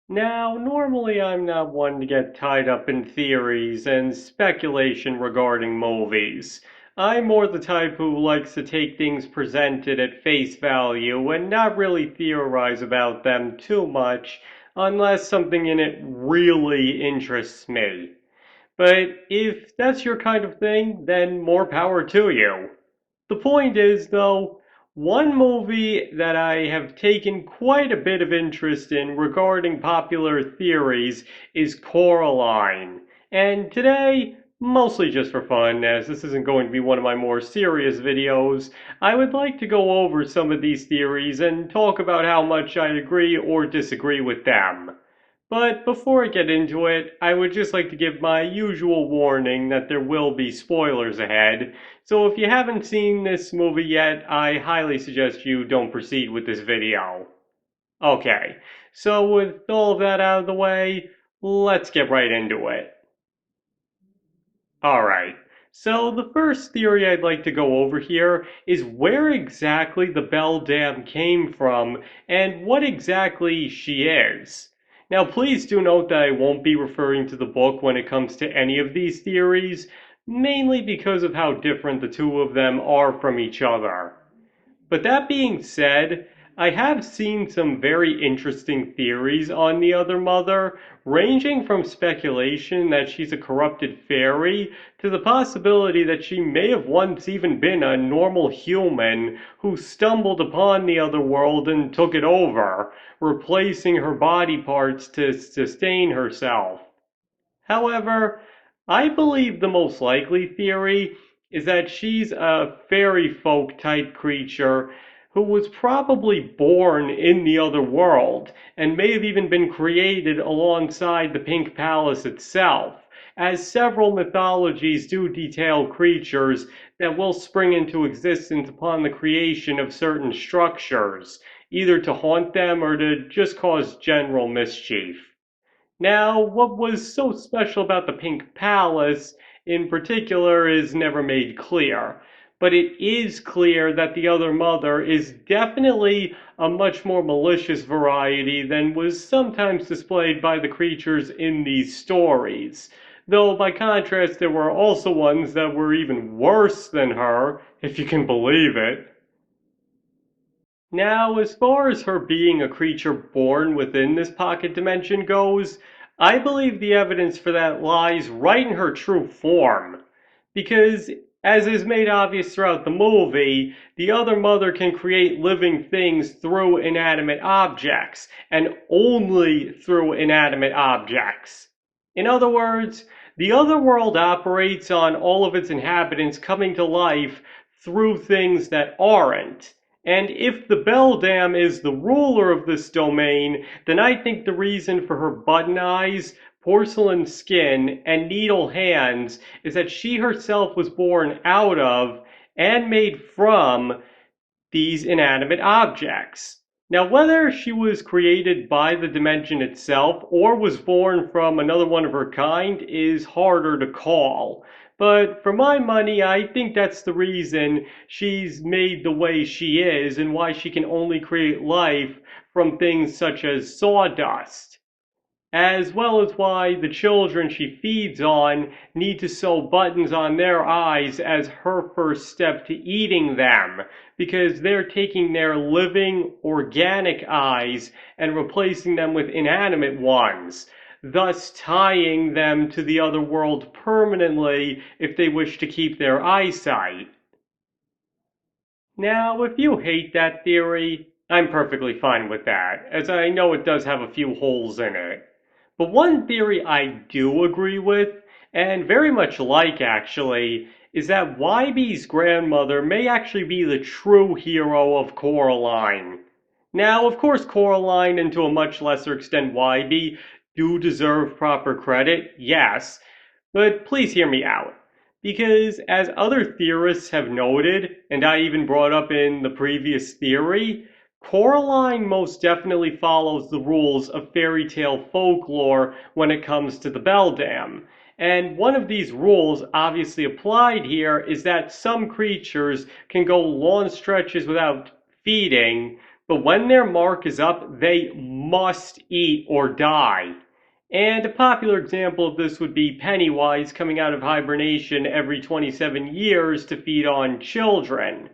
Now, normally I'm not one to get tied up in theories and speculation regarding movies. I'm more the type who likes to take things presented at face value and not really theorize about them too much unless something in it really interests me. But if that's your kind of thing, then more power to you. The point is, though, one movie that I have taken quite a bit of interest in regarding popular theories is Coraline. And today, mostly just for fun, as this isn't going to be one of my more serious videos, I would like to go over some of these theories and talk about how much I agree or disagree with them. But before I get into it, I would just like to give my usual warning that there will be spoilers ahead. So if you haven't seen this movie yet, I highly suggest you don't proceed with this video. Okay, so with all of that out of the way, let's get right into it. Alright, so the first theory I'd like to go over here is where exactly the Bell Dam came from and what exactly she is. Now please do note that I won't be referring to the book when it comes to any of these theories, mainly because of how different the two of them are from each other. But that being said, I have seen some very interesting theories on the other mother, ranging from speculation that she's a corrupted fairy to the possibility that she may have once even been a normal human who stumbled upon the other world and took it over, replacing her body parts to sustain herself. However, I believe the most likely theory is that she's a fairy folk type creature who was probably born in the other world and may have even been created alongside the Pink Palace itself, as several mythologies do detail creatures that will spring into existence upon the creation of certain structures, either to haunt them or to just cause general mischief. Now, what was so special about the Pink Palace in particular is never made clear, but it is clear that the other mother is definitely a much more malicious variety than was sometimes displayed by the creatures in these stories. Though, by contrast, there were also ones that were even worse than her, if you can believe it. Now, as far as her being a creature born within this pocket dimension goes, I believe the evidence for that lies right in her true form. Because, as is made obvious throughout the movie, the other mother can create living things through inanimate objects, and only through inanimate objects. In other words, the other world operates on all of its inhabitants coming to life through things that aren't. And if the Bell Dam is the ruler of this domain, then I think the reason for her button eyes, porcelain skin, and needle hands is that she herself was born out of and made from these inanimate objects. Now, whether she was created by the dimension itself or was born from another one of her kind is harder to call. But for my money, I think that's the reason she's made the way she is and why she can only create life from things such as sawdust, as well as why the children she feeds on need to sew buttons on their eyes as her first step to eating them, because they're taking their living, organic eyes and replacing them with inanimate ones, thus tying them to the other world permanently if they wish to keep their eyesight. Now, if you hate that theory, I'm perfectly fine with that, as I know it does have a few holes in it. But one theory I do agree with, and very much like actually, is that YB's grandmother may actually be the true hero of Coraline. Now, of course, Coraline and to a much lesser extent YB do deserve proper credit, yes, but please hear me out. Because as other theorists have noted, and I even brought up in the previous theory, Coraline most definitely follows the rules of fairy tale folklore when it comes to the Beldam. And one of these rules obviously applied here is that some creatures can go long stretches without feeding, but when their mark is up, they must eat or die. And a popular example of this would be Pennywise coming out of hibernation every 27 years to feed on children.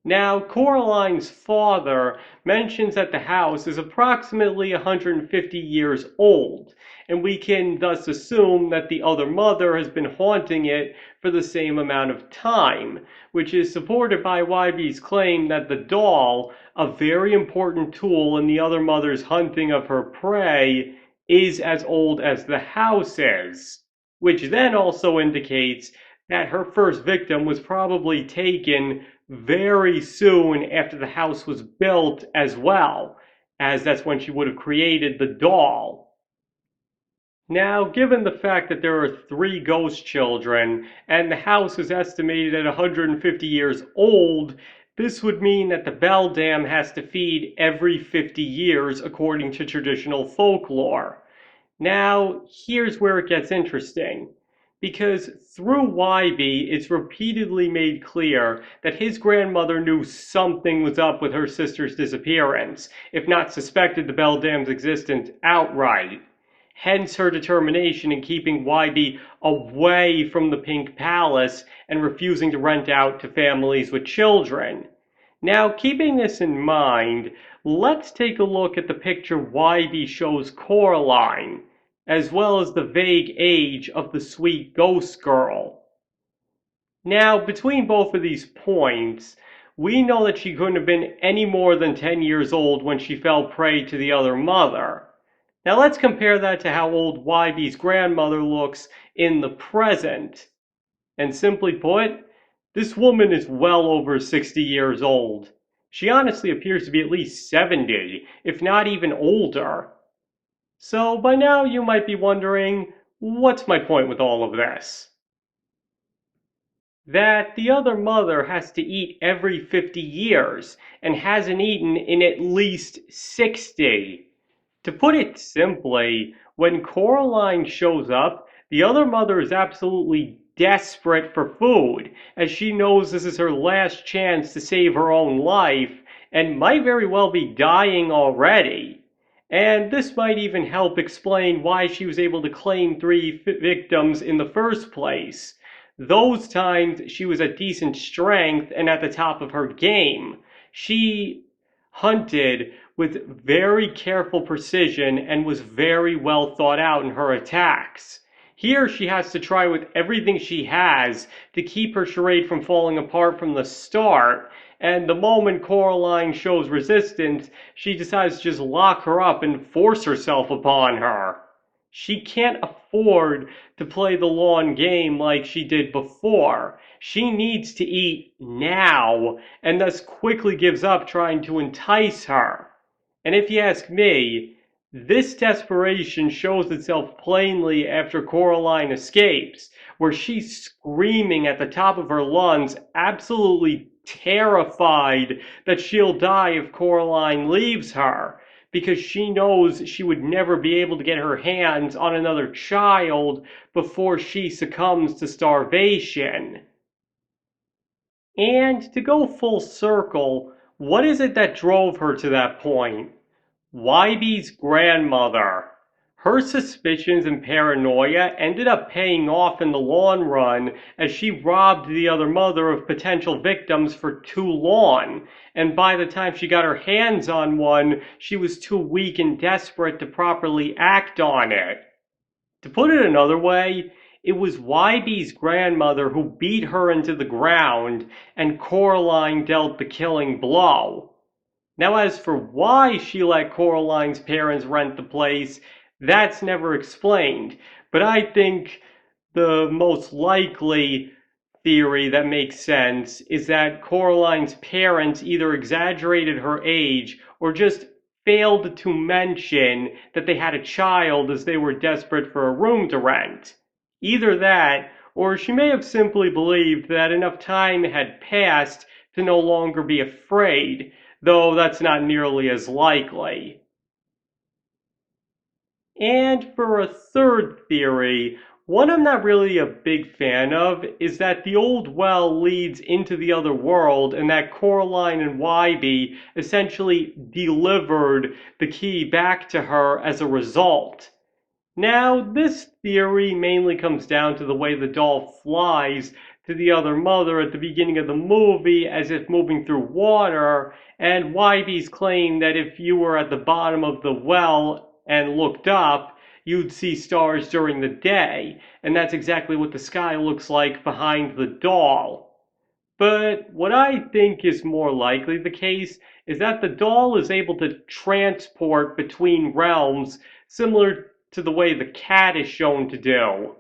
Now, Coraline's father mentions that the house is approximately 150 years old, and we can thus assume that the other mother has been haunting it for the same amount of time, which is supported by Wybe's claim that the doll, a very important tool in the other mother's hunting of her prey, is as old as the house is, which then also indicates that her first victim was probably taken very soon after the house was built as well, as that's when she would have created the doll. Now, given the fact that there are three ghost children and the house is estimated at 150 years old, this would mean that the Bell Dam has to feed every 50 years according to traditional folklore. Now, here's where it gets interesting. Because through Wybe, it's repeatedly made clear that his grandmother knew something was up with her sister's disappearance, if not suspected the Beldam's existence outright. Hence her determination in keeping Wybe away from the Pink Palace and refusing to rent out to families with children. Now, keeping this in mind, let's take a look at the picture Wybe shows Coraline, as well as the vague age of the sweet ghost girl. Now, between both of these points, we know that she couldn't have been any more than 10 years old when she fell prey to the other mother. Now let's compare that to how old Wybe's grandmother looks in the present. And simply put, this woman is well over 60 years old. She honestly appears to be at least 70, if not even older. So by now you might be wondering, what's my point with all of this? That the other mother has to eat every 50 years and hasn't eaten in at least 60. To put it simply, when Coraline shows up, the other mother is absolutely desperate for food, as she knows this is her last chance to save her own life and might very well be dying already. And this might even help explain why she was able to claim three victims in the first place. Those times she was at decent strength and at the top of her game. She hunted with very careful precision and was very well thought out in her attacks. Here she has to try with everything she has to keep her charade from falling apart from the start, and the moment Coraline shows resistance, she decides to just lock her up and force herself upon her. She can't afford to play the long game like she did before. She needs to eat now, and thus quickly gives up trying to entice her. And if you ask me, this desperation shows itself plainly after Coraline escapes, where she's screaming at the top of her lungs, absolutely terrified that she'll die if Coraline leaves her, because she knows she would never be able to get her hands on another child before she succumbs to starvation. And to go full circle, what is it that drove her to that point? Wybe's grandmother. Her suspicions and paranoia ended up paying off in the long run as she robbed the other mother of potential victims for too long, and by the time she got her hands on one, she was too weak and desperate to properly act on it. To put it another way, it was Wybe's grandmother who beat her into the ground, and Coraline dealt the killing blow. Now, as for why she let Coraline's parents rent the place, that's never explained. But I think the most likely theory that makes sense is that Coraline's parents either exaggerated her age or just failed to mention that they had a child as they were desperate for a room to rent. Either that, or she may have simply believed that enough time had passed to no longer be afraid, though that's not nearly as likely. And for a third theory, One I'm not really a big fan of is that the old well leads into the other world and that Coraline and Wybie essentially delivered the key back to her as a result. Now, this theory mainly comes down to the way the doll flies to the other mother at the beginning of the movie as if moving through water, and Wybie's claim that if you were at the bottom of the well and looked up, you'd see stars during the day, and that's exactly what the sky looks like behind the doll. But what I think is more likely the case is that the doll is able to transport between realms similar to the way the cat is shown to do.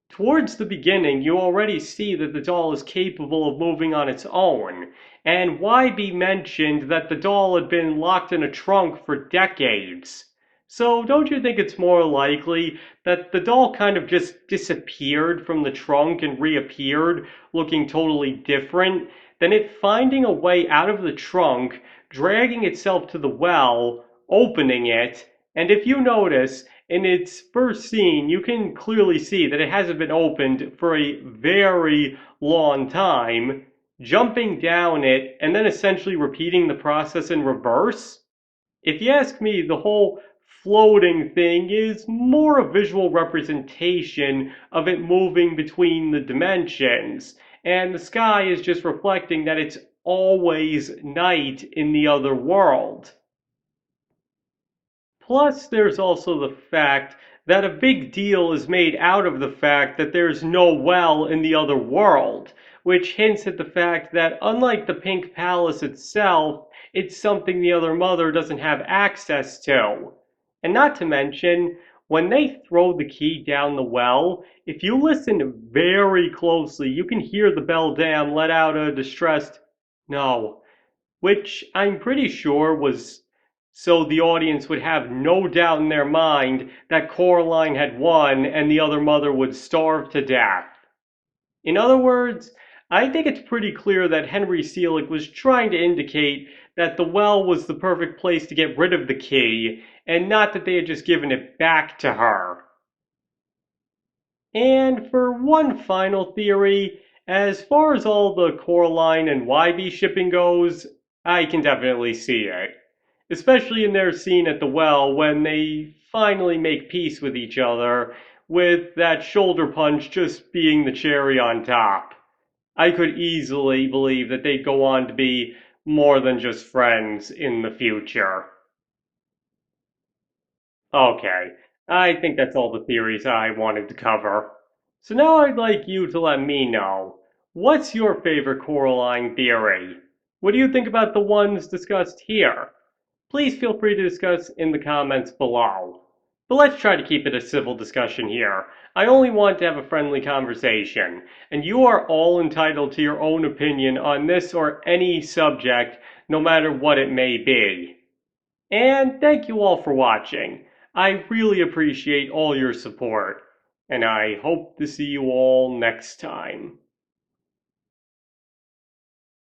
Towards the beginning, you already see that the doll is capable of moving on its own, and YB mentioned that the doll had been locked in a trunk for decades. So don't you think it's more likely that the doll kind of just disappeared from the trunk and reappeared looking totally different than it finding a way out of the trunk, dragging itself to the well, opening it, and if you notice, in its first scene, you can clearly see that it hasn't been opened for a very long time, jumping down it and then essentially repeating the process in reverse? If you ask me, the whole floating thing is more a visual representation of it moving between the dimensions, and the sky is just reflecting that it's always night in the other world. Plus, there's also the fact that a big deal is made out of the fact that there's no well in the other world, which hints at the fact that unlike the Pink Palace itself, it's something the other mother doesn't have access to. And not to mention, when they throw the key down the well, if you listen very closely, you can hear the beldam let out a distressed no, which I'm pretty sure was so the audience would have no doubt in their mind that Coraline had won and the other mother would starve to death. In other words, I think it's pretty clear that Henry Selick was trying to indicate that the well was the perfect place to get rid of the key, and not that they had just given it back to her. And for one final theory, as far as all the Coraline and YB shipping goes, I can definitely see it. Especially in their scene at the well when they finally make peace with each other, with that shoulder punch just being the cherry on top. I could easily believe that they'd go on to be more than just friends in the future. Okay, I think that's all the theories I wanted to cover. So now I'd like you to let me know, what's your favorite Coraline theory? What do you think about the ones discussed here? Please feel free to discuss in the comments below. But let's try to keep it a civil discussion here. I only want to have a friendly conversation, and you are all entitled to your own opinion on this or any subject, no matter what it may be. And thank you all for watching. I really appreciate all your support, and I hope to see you all next time.